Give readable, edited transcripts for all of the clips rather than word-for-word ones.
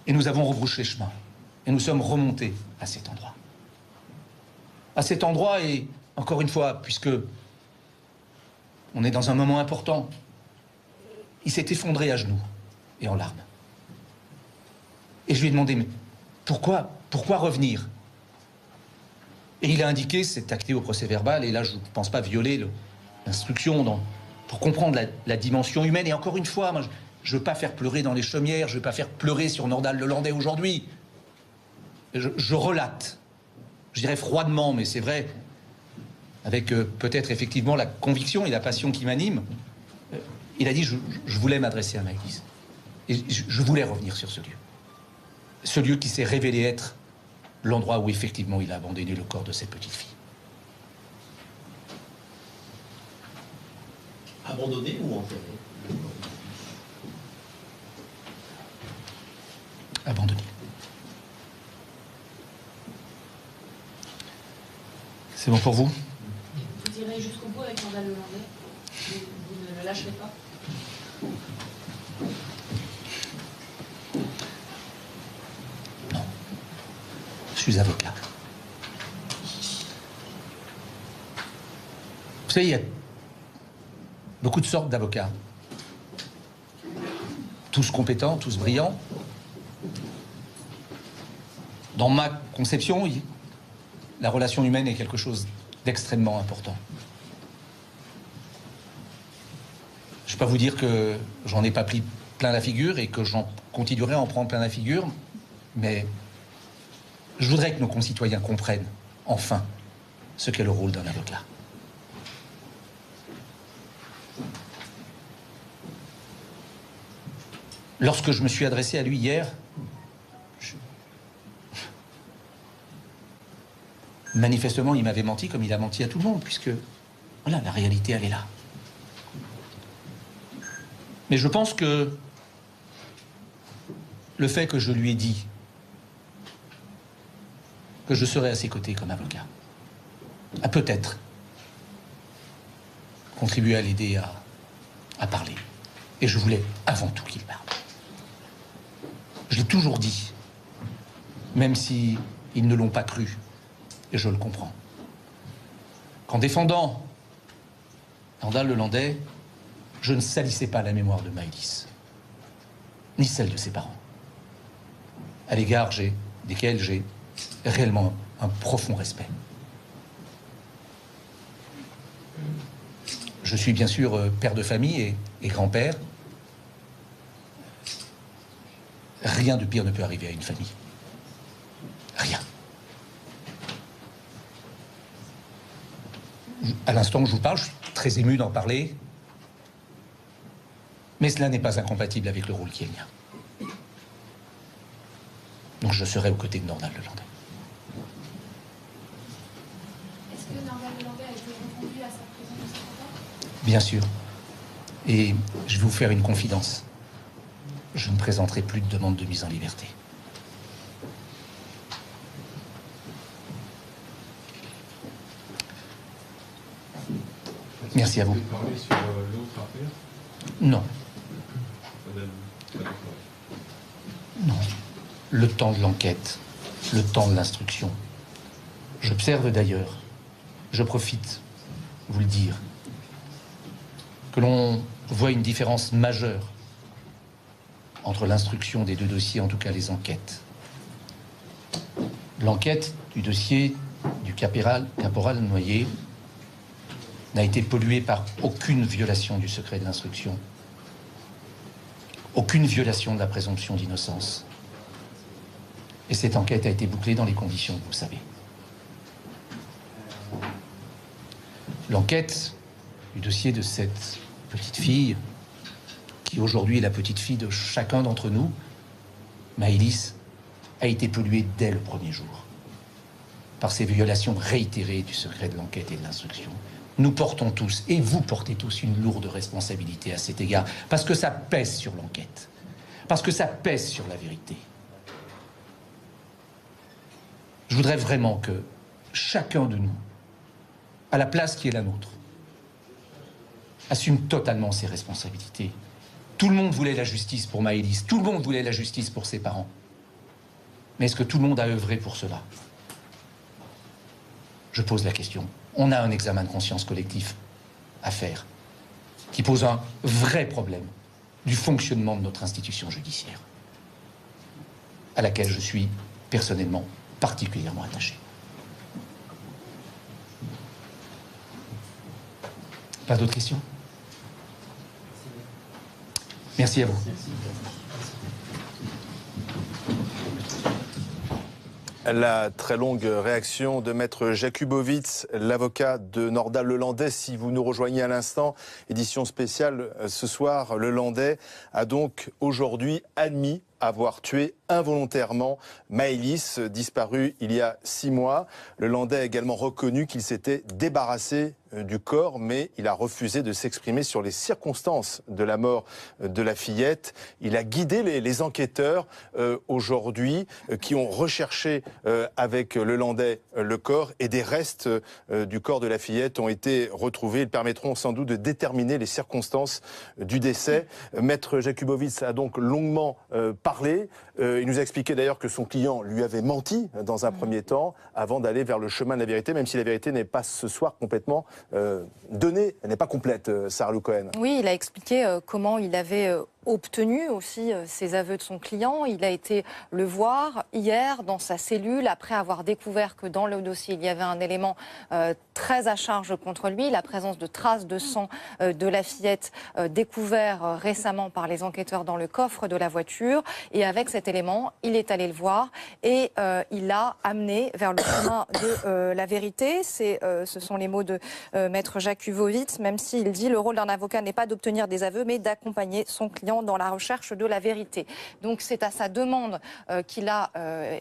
Et nous avons rebrouché chemin. Et nous sommes remontés à cet endroit. À cet endroit, et encore une fois, puisque on est dans un moment important, il s'est effondré à genoux et en larmes. Et je lui ai demandé, mais pourquoi revenir? Et il a indiqué, c'est acté au procès-verbal, et là je ne pense pas violer l'instruction pour comprendre la dimension humaine. Et encore une fois, moi, je ne veux pas faire pleurer dans les chaumières, je ne veux pas faire pleurer sur Nordal-Lelandais aujourd'hui. Je relate, je dirais froidement, mais c'est vrai, avec peut-être effectivement la conviction et la passion qui m'animent. Il a dit, je voulais m'adresser à Maëlys. Et je voulais revenir sur ce lieu. Ce lieu qui s'est révélé être l'endroit où effectivement il a abandonné le corps de cette petite fille. Abandonné ou enterré? Abandonné. C'est bon pour vous? Vous irez jusqu'au bout avec Nordal-Lelandais? Vous ne le lâcherez pas? Non. Je suis avocat. Vous savez, il y a beaucoup de sortes d'avocats. Tous compétents, tous brillants. Dans ma conception, la relation humaine est quelque chose d'extrêmement important. Je ne vais pas vous dire que j'en ai pas pris plein la figure et que j'en continuerai à en prendre plein la figure, mais je voudrais que nos concitoyens comprennent, enfin, ce qu'est le rôle d'un avocat. Lorsque je me suis adressé à lui hier, manifestement, il m'avait menti comme il a menti à tout le monde, puisque, voilà, la réalité, elle est là. Mais je pense que le fait que je lui ai dit que je serais à ses côtés comme avocat a peut-être contribué à l'aider à parler. Et je voulais avant tout qu'il parle. Je l'ai toujours dit, même si ils ne l'ont pas cru, et je le comprends. Qu'en défendant Nordal-Lelandais, je ne salissais pas la mémoire de Maëlys, ni celle de ses parents, à l'égard desquels j'ai réellement un profond respect. Je suis bien sûr père de famille et grand-père. Rien de pire ne peut arriver à une famille. Rien. À l'instant où je vous parle, je suis très ému d'en parler. Mais cela n'est pas incompatible avec le rôle qui est le mien. Donc je serai aux côtés de Nordal-Lelandais. Est-ce que Nordal-Lelandais a été reconduit à sa prison de Saint-Quentin? Bien sûr. Et je vais vous faire une confidence. Je ne présenterai plus de demande de mise en liberté. Merci à vous. Vous pouvez parler sur l'autre affaire? Non. Madame, Non. Le temps de l'enquête, le temps de l'instruction. J'observe d'ailleurs, je profite, vous le dire, que l'on voit une différence majeure entre l'instruction des deux dossiers, en tout cas les enquêtes. L'enquête du dossier du caporal Noyer n'a été polluée par aucune violation du secret de l'instruction, aucune violation de la présomption d'innocence. Et cette enquête a été bouclée dans les conditions que vous savez. L'enquête du dossier de cette petite fille, qui aujourd'hui est la petite fille de chacun d'entre nous, Maëlys, a été polluée dès le premier jour par ces violations réitérées du secret de l'enquête et de l'instruction. Nous portons tous, et vous portez tous, une lourde responsabilité à cet égard, parce que ça pèse sur l'enquête, parce que ça pèse sur la vérité. Je voudrais vraiment que chacun de nous, à la place qui est la nôtre, assume totalement ses responsabilités. Tout le monde voulait la justice pour Maëlys, tout le monde voulait la justice pour ses parents. Mais est-ce que tout le monde a œuvré pour cela? Je pose la question. On a un examen de conscience collectif à faire, qui pose un vrai problème du fonctionnement de notre institution judiciaire, à laquelle je suis personnellement particulièrement attaché. Pas d'autres questions? Merci à vous. La très longue réaction de Maître Jakubowicz, l'avocat de Nordal Lelandais. Si vous nous rejoignez à l'instant, édition spéciale ce soir, Lelandais a donc aujourd'hui admis avoir tué involontairement Maëlys, disparue il y a 6 mois. Lelandais a également reconnu qu'il s'était débarrassé du corps, mais il a refusé de s'exprimer sur les circonstances de la mort de la fillette. Il a guidé les enquêteurs aujourd'hui qui ont recherché avec Lelandais le corps, et des restes du corps de la fillette ont été retrouvés. Ils permettront sans doute de déterminer les circonstances du décès. Maître Jakubowicz a donc longuement parlé. Il nous a expliqué d'ailleurs que son client lui avait menti dans un premier temps avant d'aller vers le chemin de la vérité, même si la vérité n'est pas ce soir complètement donnée, elle n'est pas complète, Sarah Lou Cohen. Oui, il a expliqué comment il avait obtenu aussi ses aveux de son client. Il a été le voir hier dans sa cellule après avoir découvert que dans le dossier il y avait un élément très à charge contre lui, la présence de traces de sang de la fillette découvert récemment par les enquêteurs dans le coffre de la voiture. Et avec cet élément, il est allé le voir et il l'a amené vers le chemin de la vérité. Ce sont les mots de Maître Jakubowicz, même s'il dit le rôle d'un avocat n'est pas d'obtenir des aveux mais d'accompagner son client dans la recherche de la vérité. Donc c'est à sa demande qu'il a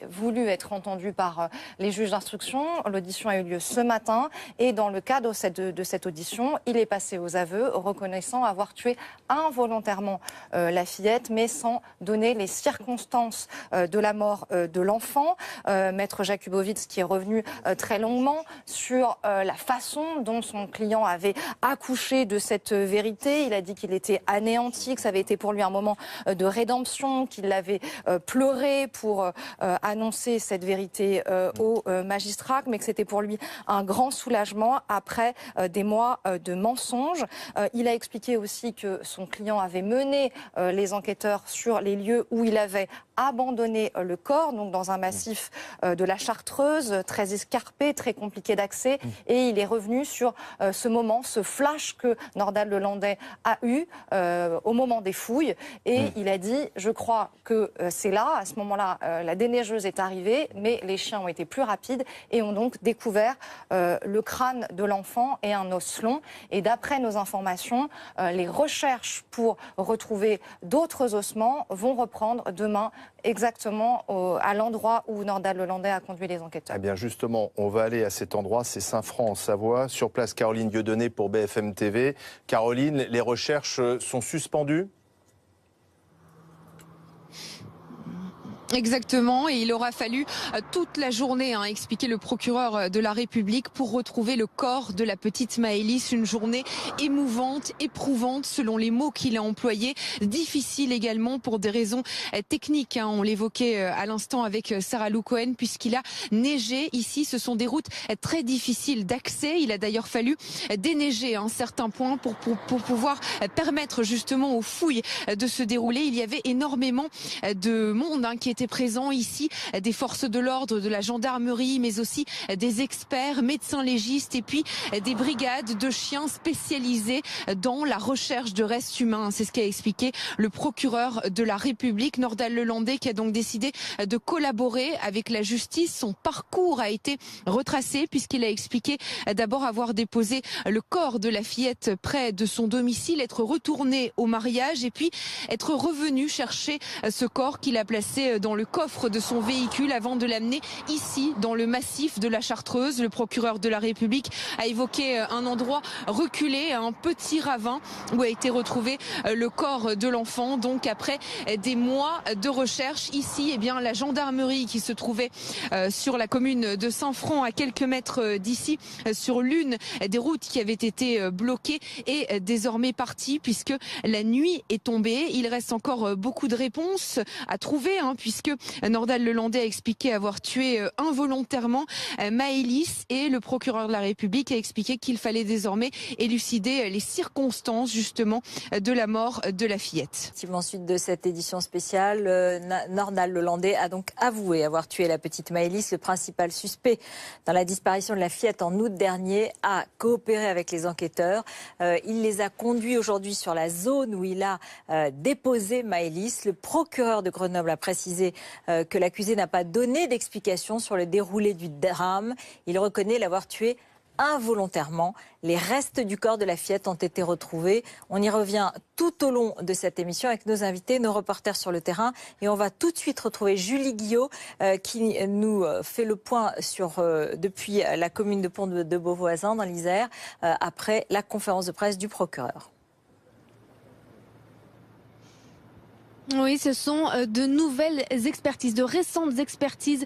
voulu être entendu par les juges d'instruction. L'audition a eu lieu ce matin et dans le cadre de cette audition, il est passé aux aveux, reconnaissant avoir tué involontairement la fillette, mais sans donner les circonstances de la mort de l'enfant. Maître Jakubowicz qui est revenu très longuement sur la façon dont son client avait accouché de cette vérité. Il a dit qu'il était anéanti, que ça avait été pour lui un moment de rédemption, qu'il avait pleuré pour annoncer cette vérité au magistrat, mais que c'était pour lui un grand soulagement après des mois de mensonges. Il a expliqué aussi que son client avait mené les enquêteurs sur les lieux où il avait abandonné le corps, donc dans un massif de la Chartreuse, très escarpé, très compliqué d'accès, et il est revenu sur ce moment, ce flash que Nordal Lelandais a eu au moment des fouilles, et il a dit, je crois que c'est là, à ce moment-là, la déneigeuse est arrivée, mais les chiens ont été plus rapides et ont donc découvert le crâne de l'enfant et un os long, et d'après nos informations, les recherches pour retrouver d'autres ossements vont reprendre demain exactement à l'endroit où Nordal Lelandais a conduit les enquêteurs. Eh bien justement, on va aller à cet endroit, c'est Saint-Franc en Savoie. Sur place, Caroline Dieudonné pour BFM TV. Caroline, les recherches sont suspendues ? Exactement, et il aura fallu toute la journée, expliquer le procureur de la République, pour retrouver le corps de la petite Maëlys. Une journée émouvante, éprouvante selon les mots qu'il a employés, difficile également pour des raisons techniques. On l'évoquait à l'instant avec Sarah Lou Cohen, puisqu'il a neigé ici. Ce sont des routes très difficiles d'accès. Il a d'ailleurs fallu déneiger un certain point pour pouvoir permettre justement aux fouilles de se dérouler. Il y avait énormément de monde qui était présent ici, des forces de l'ordre, de la gendarmerie, mais aussi des experts, médecins légistes, et puis des brigades de chiens spécialisés dans la recherche de restes humains. C'est ce qu'a expliqué le procureur de la République, Nordal Lelandais, qui a donc décidé de collaborer avec la justice. Son parcours a été retracé puisqu'il a expliqué d'abord avoir déposé le corps de la fillette près de son domicile, être retourné au mariage et puis être revenu chercher ce corps qu'il a placé dans le coffre de son véhicule avant de l'amener ici dans le massif de la Chartreuse. Le procureur de la République a évoqué un endroit reculé, un petit ravin où a été retrouvé le corps de l'enfant. Donc après des mois de recherche ici, eh bien la gendarmerie qui se trouvait sur la commune de Saint-Franc à quelques mètres d'ici, sur l'une des routes qui avait été bloquée, est désormais partie puisque la nuit est tombée. Il reste encore beaucoup de réponses à trouver puisque puisque Nordal Lelandais a expliqué avoir tué involontairement Maëlys, et le procureur de la République a expliqué qu'il fallait désormais élucider les circonstances justement de la mort de la fillette. Suite de cette édition spéciale, Nordal Lelandais a donc avoué avoir tué la petite Maëlys. Le principal suspect dans la disparition de la fillette en août dernier a coopéré avec les enquêteurs. Il les a conduits aujourd'hui sur la zone où il a déposé Maëlys. Le procureur de Grenoble a précisé que l'accusé n'a pas donné d'explication sur le déroulé du drame. Il reconnaît l'avoir tué involontairement. Les restes du corps de la fillette ont été retrouvés. On y revient tout au long de cette émission avec nos invités, nos reporters sur le terrain. Et on va tout de suite retrouver Julie Guillot qui nous fait le point depuis la commune de Pont de Beauvoisin dans l'Isère après la conférence de presse du procureur. Oui, ce sont de nouvelles expertises, de récentes expertises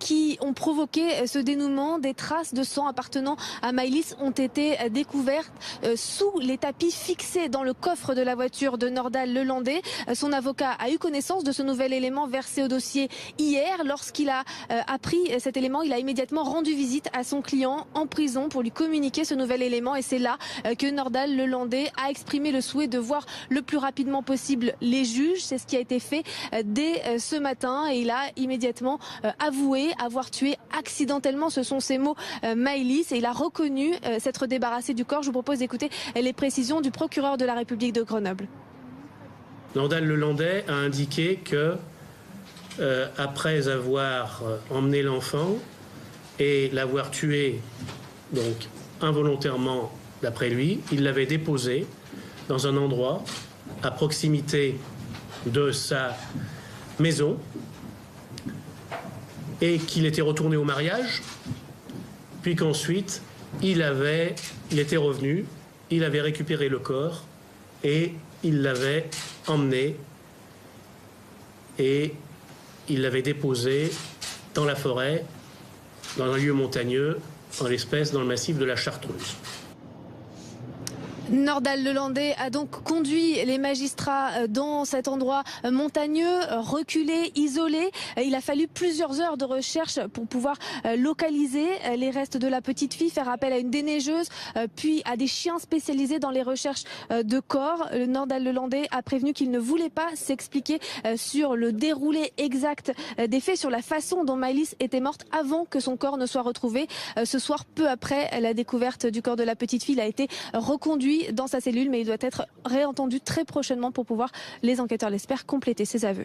qui ont provoqué ce dénouement. Des traces de sang appartenant à Maëlys ont été découvertes sous les tapis fixés dans le coffre de la voiture de Nordal Lelandais. Son avocat a eu connaissance de ce nouvel élément versé au dossier hier. Lorsqu'il a appris cet élément, il a immédiatement rendu visite à son client en prison pour lui communiquer ce nouvel élément. Et c'est là que Nordal Lelandais a exprimé le souhait de voir le plus rapidement possible les juges. C'est ce qui a été fait dès ce matin, et il a immédiatement avoué avoir tué accidentellement, ce sont ses mots, Maëlys, et il a reconnu s'être débarrassé du corps. Je vous propose d'écouter les précisions du procureur de la République de Grenoble. Nordal Lelandais a indiqué que après avoir emmené l'enfant et l'avoir tué donc involontairement d'après lui, il l'avait déposé dans un endroit à proximité de sa maison et qu'il était retourné au mariage, puis qu'ensuite il était revenu, il avait récupéré le corps et il l'avait emmené et il l'avait déposé dans la forêt, dans un lieu montagneux, en l'espèce dans le massif de la Chartreuse. Nordal Lelandais a donc conduit les magistrats dans cet endroit montagneux, reculé, isolé. Il a fallu plusieurs heures de recherche pour pouvoir localiser les restes de la petite fille, faire appel à une déneigeuse, puis à des chiens spécialisés dans les recherches de corps. Nordal Lelandais a prévenu qu'il ne voulait pas s'expliquer sur le déroulé exact des faits, sur la façon dont Maëlys était morte avant que son corps ne soit retrouvé. Ce soir, peu après la découverte du corps de la petite fille, il a été reconduit dans sa cellule, mais il doit être réentendu très prochainement pour pouvoir, les enquêteurs l'espèrent, compléter ses aveux.